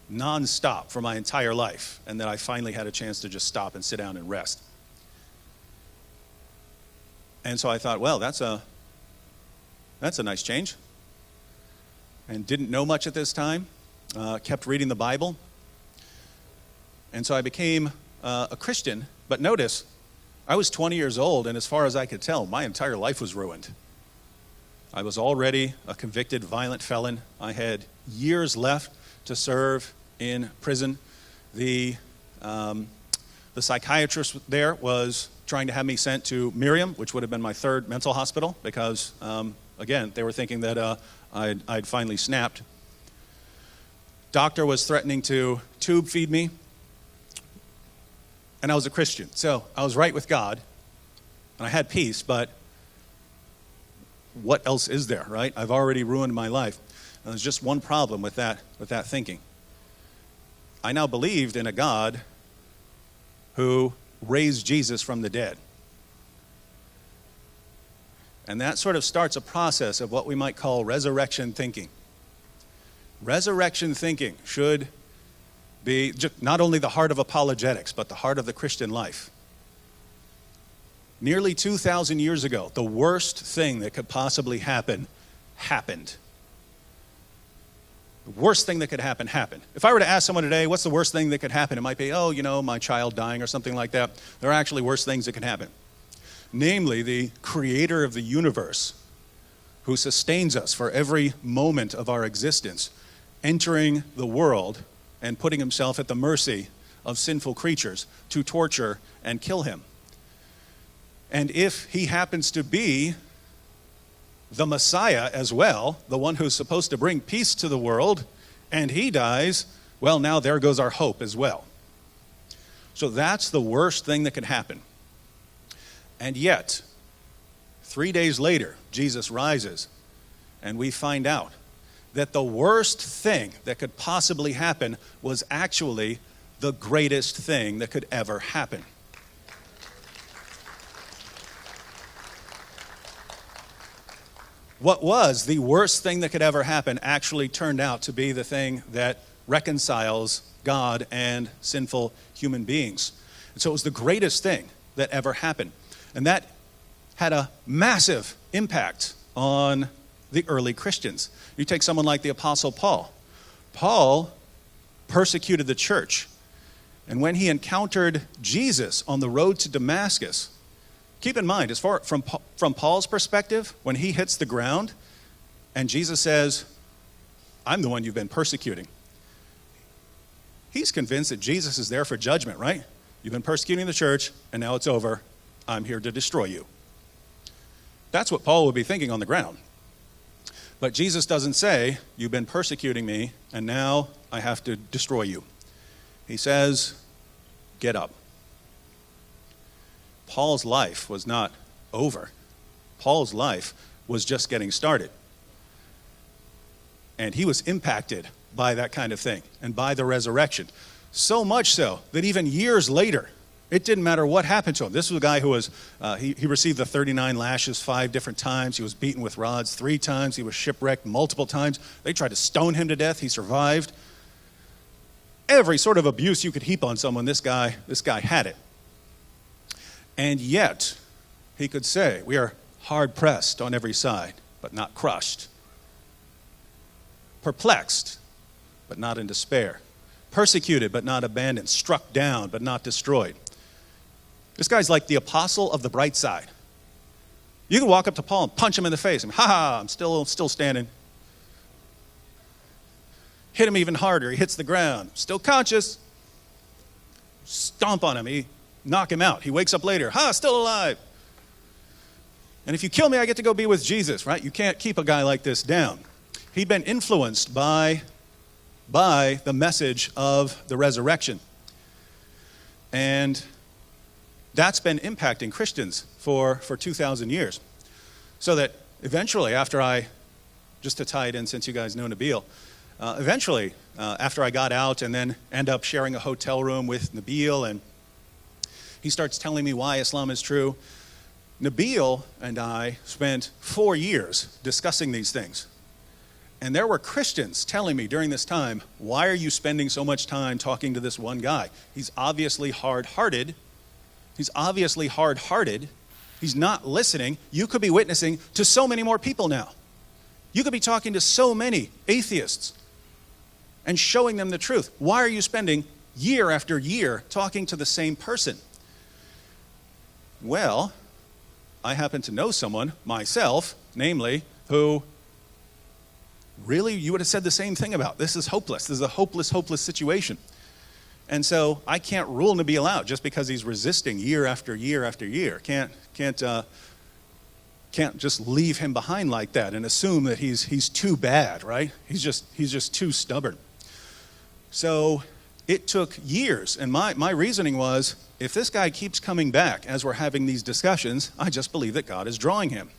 nonstop for my entire life, and that I finally had a chance to just stop and sit down and rest. And so I thought, well, that's a nice change. And didn't know much at this time. Kept reading the Bible. And so I became a Christian. But notice, I was 20 years old, and as far as I could tell, my entire life was ruined. I was already a convicted violent felon. I had years left to serve in prison. The psychiatrist there was trying to have me sent to Miriam, which would have been my third mental hospital, because, again, they were thinking that I'd finally snapped. Doctor was threatening to tube feed me, and I was a Christian. So I was right with God, and I had peace, but what else is there, right? I've already ruined my life. And there's just one problem with that thinking. I now believed in a God who raised Jesus from the dead. And that sort of starts a process of what we might call resurrection thinking. Resurrection thinking should be not only the heart of apologetics, but the heart of the Christian life. Nearly 2,000 years ago, the worst thing that could possibly happen happened. The worst thing that could happen happened. If I were to ask someone today, what's the worst thing that could happen? It might be, my child dying or something like that. There are actually worse things that can happen. Namely, the creator of the universe, who sustains us for every moment of our existence, entering the world and putting himself at the mercy of sinful creatures to torture and kill him. And if he happens to be the Messiah as well, the one who's supposed to bring peace to the world, and he dies, well, now there goes our hope as well. So that's the worst thing that could happen. And yet, 3 days later, Jesus rises, and we find out that the worst thing that could possibly happen was actually the greatest thing that could ever happen. What was the worst thing that could ever happen actually turned out to be the thing that reconciles God and sinful human beings. And so it was the greatest thing that ever happened. And that had a massive impact on the early Christians. You take someone like the Apostle Paul. Paul persecuted the church. And when he encountered Jesus on the road to Damascus, keep in mind, as far from Paul's perspective, when he hits the ground and Jesus says, I'm the one you've been persecuting, he's convinced that Jesus is there for judgment, right? You've been persecuting the church, and now it's over. I'm here to destroy you. That's what Paul would be thinking on the ground. But Jesus doesn't say, you've been persecuting me, and now I have to destroy you. He says, get up. Paul's life was not over. Paul's life was just getting started. And he was impacted by that kind of thing and by the resurrection. So much so that even years later, it didn't matter what happened to him. This was a guy who was, he received the 39 lashes 5 different times. He was beaten with rods 3 times. He was shipwrecked multiple times. They tried to stone him to death. He survived. Every sort of abuse you could heap on someone, this guy had it. And yet, he could say, we are hard-pressed on every side, but not crushed. Perplexed, but not in despair. Persecuted, but not abandoned. Struck down, but not destroyed. This guy's like the apostle of the bright side. You can walk up to Paul and punch him in the face. And, I'm still standing. Hit him even harder. He hits the ground. Still conscious. Stomp on him. Knock him out. He wakes up later. Still alive. And if you kill me, I get to go be with Jesus, right? You can't keep a guy like this down. He'd been influenced by the message of the resurrection. And that's been impacting Christians for 2,000 years. So that eventually, just to tie it in since you guys know Nabil, after I got out and then end up sharing a hotel room with Nabil, and he starts telling me why Islam is true, Nabil and I spent 4 years discussing these things. And there were Christians telling me during this time, why are you spending so much time talking to this one guy? He's obviously hard-hearted. He's not listening. You could be witnessing to so many more people now. You could be talking to so many atheists and showing them the truth. Why are you spending year after year talking to the same person? Well, I happen to know someone myself, namely, who really you would have said the same thing about. This is hopeless. This is a hopeless, hopeless situation. And so I can't rule Nabil out just because he's resisting year after year after year. Can't just leave him behind like that and assume that he's too bad, right? He's just too stubborn. So it took years, and my reasoning was, if this guy keeps coming back as we're having these discussions, I just believe that God is drawing him.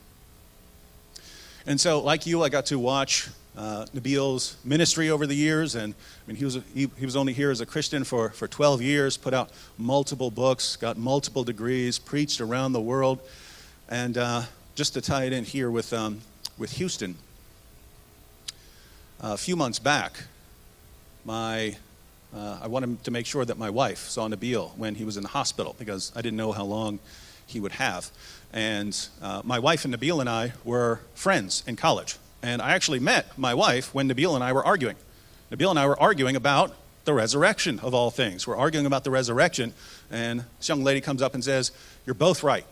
And so, like you, I got to watch Nabil's ministry over the years, and he was only here as a Christian for 12 years, put out multiple books, got multiple degrees, preached around the world, and just to tie it in here with Houston, a few months back, I wanted to make sure that my wife saw Nabil when he was in the hospital because I didn't know how long he would have. And my wife and Nabil and I were friends in college. And I actually met my wife when Nabil and I were arguing. Nabil and I were arguing about the resurrection of all things. We're arguing about the resurrection, and this young lady comes up and says, "You're both right."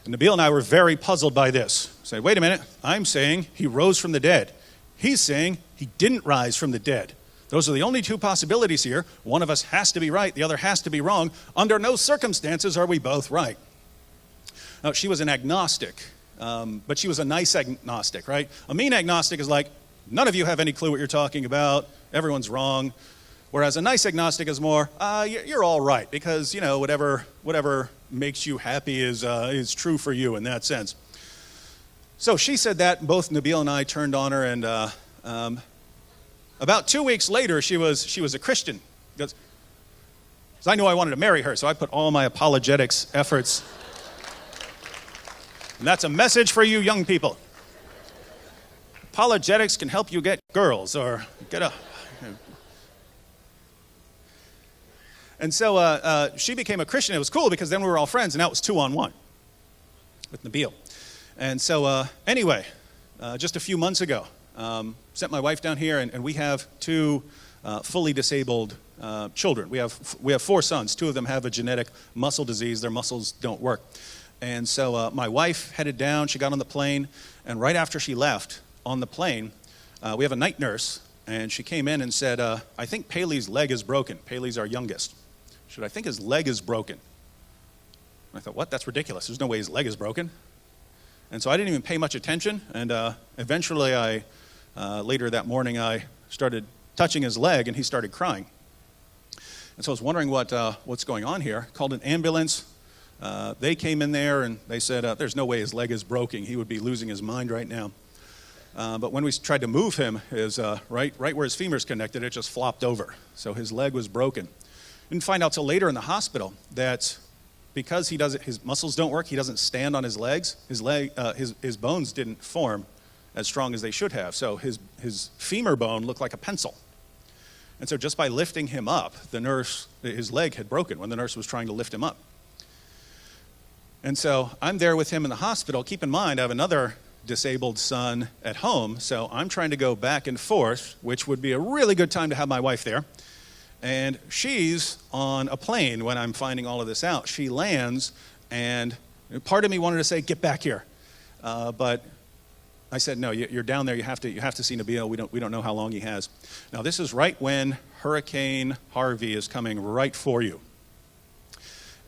And Nabil and I were very puzzled by this. Say, wait a minute, I'm saying he rose from the dead. He's saying he didn't rise from the dead. Those are the only two possibilities here. One of us has to be right, the other has to be wrong. Under no circumstances are we both right. Now, she was an agnostic, but she was a nice agnostic, right? A mean agnostic is like, none of you have any clue what you're talking about, everyone's wrong. Whereas a nice agnostic is more, you're all right, because, whatever makes you happy is true for you in that sense. So she said that, both Nabil and I turned on her, and about 2 weeks later, she was a Christian. Because I knew I wanted to marry her, so I put all my apologetics efforts. And that's a message for you young people. Apologetics can help you get girls or get a... And so she became a Christian. It was cool because then we were all friends, and now it was 2-on-1 with Nabil. And so anyway, just a few months ago, sent my wife down here, and we have two fully disabled children. We have 4 sons. 2 of them have a genetic muscle disease. Their muscles don't work. And so my wife headed down. She got on the plane, and right after she left on the plane, we have a night nurse, and she came in and said, I think Paley's leg is broken. Paley's our youngest. She said, I think his leg is broken. And I thought, what? That's ridiculous. There's no way his leg is broken. And so I didn't even pay much attention, and eventually later that morning, I started touching his leg, and he started crying. And so I was wondering what's going on here. Called an ambulance. They came in there, and they said, there's no way his leg is broken. He would be losing his mind right now. But when we tried to move him, right where his femur's connected, it just flopped over. So his leg was broken. Didn't find out till later in the hospital that because his muscles don't work, he doesn't stand on his legs. His bones didn't form as strong as they should have. So his femur bone looked like a pencil. And so just by lifting him up, his leg had broken when the nurse was trying to lift him up. And so I'm there with him in the hospital. Keep in mind, I have another disabled son at home, so I'm trying to go back and forth, which would be a really good time to have my wife there. And she's on a plane when I'm finding all of this out. She lands, and part of me wanted to say, get back here. But I said, no, you're down there. You have to see Nabil. We don't know how long he has. Now, this is right when Hurricane Harvey is coming right for you.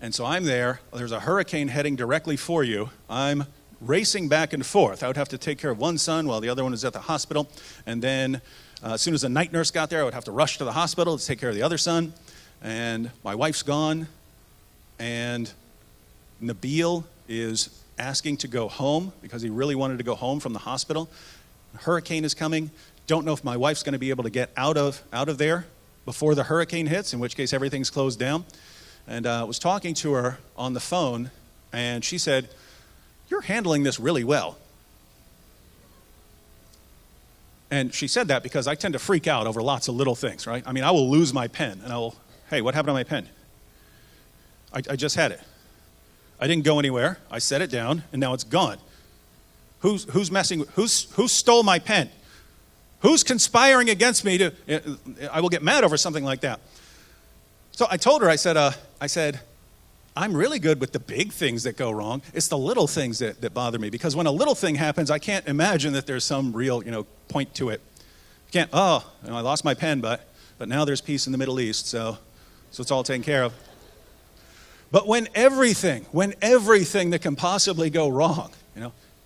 And so I'm there. There's a hurricane heading directly for you. I'm racing back and forth. I would have to take care of one son while the other one is at the hospital. And then as soon as a night nurse got there, I would have to rush to the hospital to take care of the other son. And my wife's gone. And Nabil is asking to go home because he really wanted to go home from the hospital. A hurricane is coming. Don't know if my wife's going to be able to get out of there before the hurricane hits, in which case everything's closed down. And I was talking to her on the phone, and she said, you're handling this really well. And she said that because I tend to freak out over lots of little things, right? I mean, I will lose my pen, and hey, what happened to my pen? I just had it. I didn't go anywhere. I set it down, and now it's gone. Who stole my pen? Who's conspiring against me I will get mad over something like that. So I told her, I said, I'm really good with the big things that go wrong. It's the little things that bother me, because when a little thing happens, I can't imagine that there's some real, point to it. I lost my pen, but now there's peace in the Middle East, so it's all taken care of. But when everything that can possibly go wrong,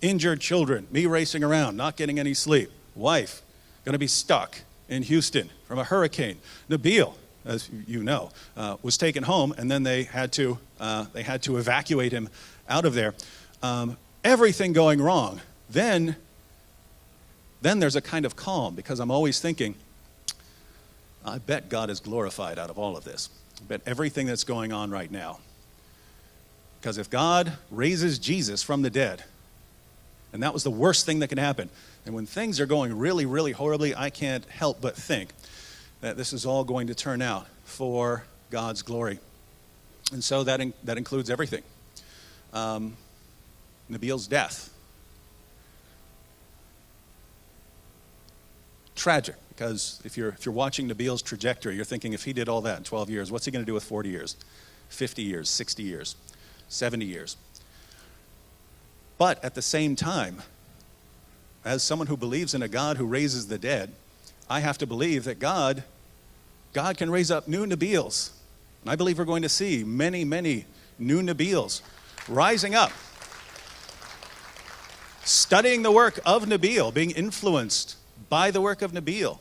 injured children, me racing around, not getting any sleep, wife going to be stuck in Houston from a hurricane, Nabil, as you know, was taken home, and then they had to evacuate him out of there. Everything going wrong. Then there's a kind of calm, because I'm always thinking, I bet God is glorified out of all of this. I bet everything that's going on right now Because if God raises Jesus from the dead, and that was the worst thing that could happen, and when things are going really, really horribly, I can't help but think that this is all going to turn out for God's glory. And so that includes everything. Nabil's death. Tragic, because if you're watching Nabil's trajectory, you're thinking if he did all that in 12 years, what's he going to do with 40 years, 50 years, 60 years, 70 years? But at the same time, as someone who believes in a God who raises the dead, I have to believe that God can raise up new Nabils. And I believe we're going to see many, many new Nabils rising up, studying the work of Nabil, being influenced by the work of Nabil,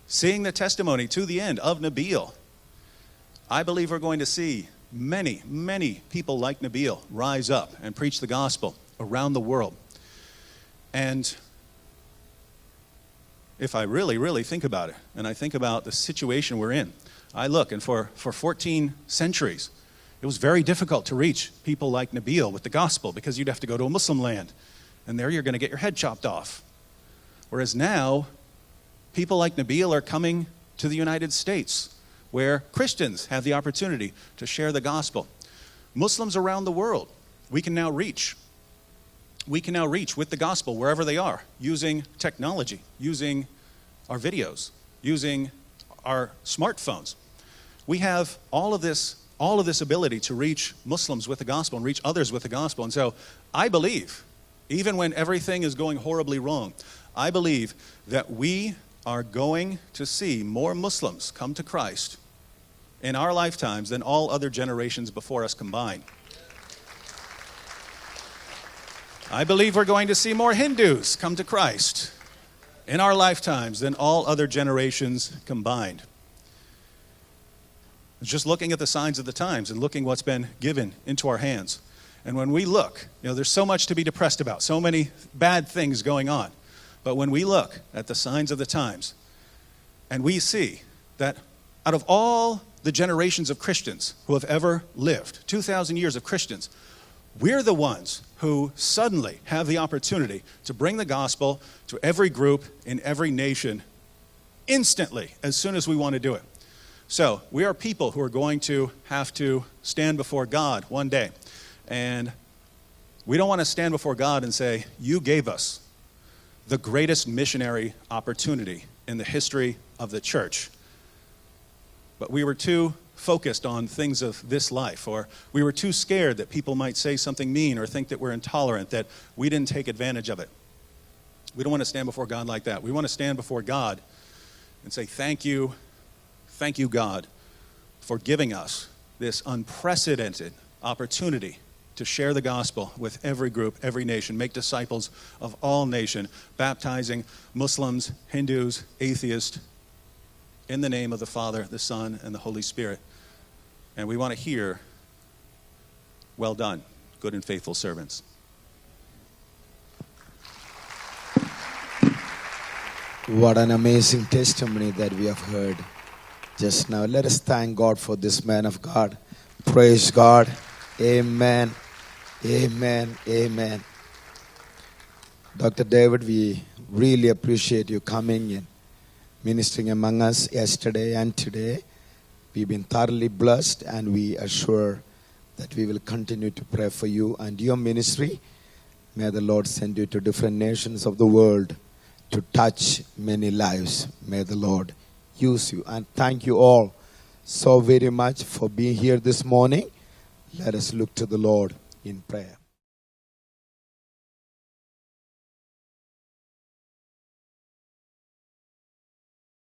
seeing the testimony to the end of Nabil. I believe we're going to see many, many people like Nabil rise up and preach the gospel around the world. And if I really, really think about it, and I think about the situation we're in, I look, and for 14 centuries, it was very difficult to reach people like Nabil with the gospel because you'd have to go to a Muslim land, and there you're going to get your head chopped off. Whereas now, people like Nabil are coming to the United States, where Christians have the opportunity to share the gospel. Muslims around the world, we can now reach. We can now reach with the gospel wherever they are, using technology, using our videos, using our smartphones. We have all of this ability to reach Muslims with the gospel and reach others with the gospel. And so I believe, even when everything is going horribly wrong, I believe that we are going to see more Muslims come to Christ in our lifetimes than all other generations before us combined. I believe we're going to see more Hindus come to Christ in our lifetimes than all other generations combined. Just looking at the signs of the times and looking what's been given into our hands. And when we look, there's so much to be depressed about, so many bad things going on. But when we look at the signs of the times and we see that out of all the generations of Christians who have ever lived, 2,000 years of Christians, we're the ones who suddenly have the opportunity to bring the gospel to every group in every nation instantly, as soon as we want to do it. So we are people who are going to have to stand before God one day. And we don't want to stand before God and say, you gave us the greatest missionary opportunity in the history of the church. But we were too focused on things of this life, or we were too scared that people might say something mean or think that we're intolerant, that we didn't take advantage of it. We don't want to stand before God like that. We want to stand before God and say, thank you, God, for giving us this unprecedented opportunity to share the gospel with every group, every nation, make disciples of all nations, baptizing Muslims, Hindus, atheists, in the name of the Father, the Son, and the Holy Spirit. And we want to hear, well done, good and faithful servants. What an amazing testimony that we have heard just now. Let us thank God for this man of God. Praise God. Amen. Amen. Amen. Dr. David, we really appreciate you coming in, ministering among us yesterday and today. We've been thoroughly blessed, and we are sure that we will continue to pray for you and your ministry. May the Lord send you to different nations of the world to touch many lives. May the Lord use you. And thank you all so very much for being here this morning. Let us look to the Lord in prayer.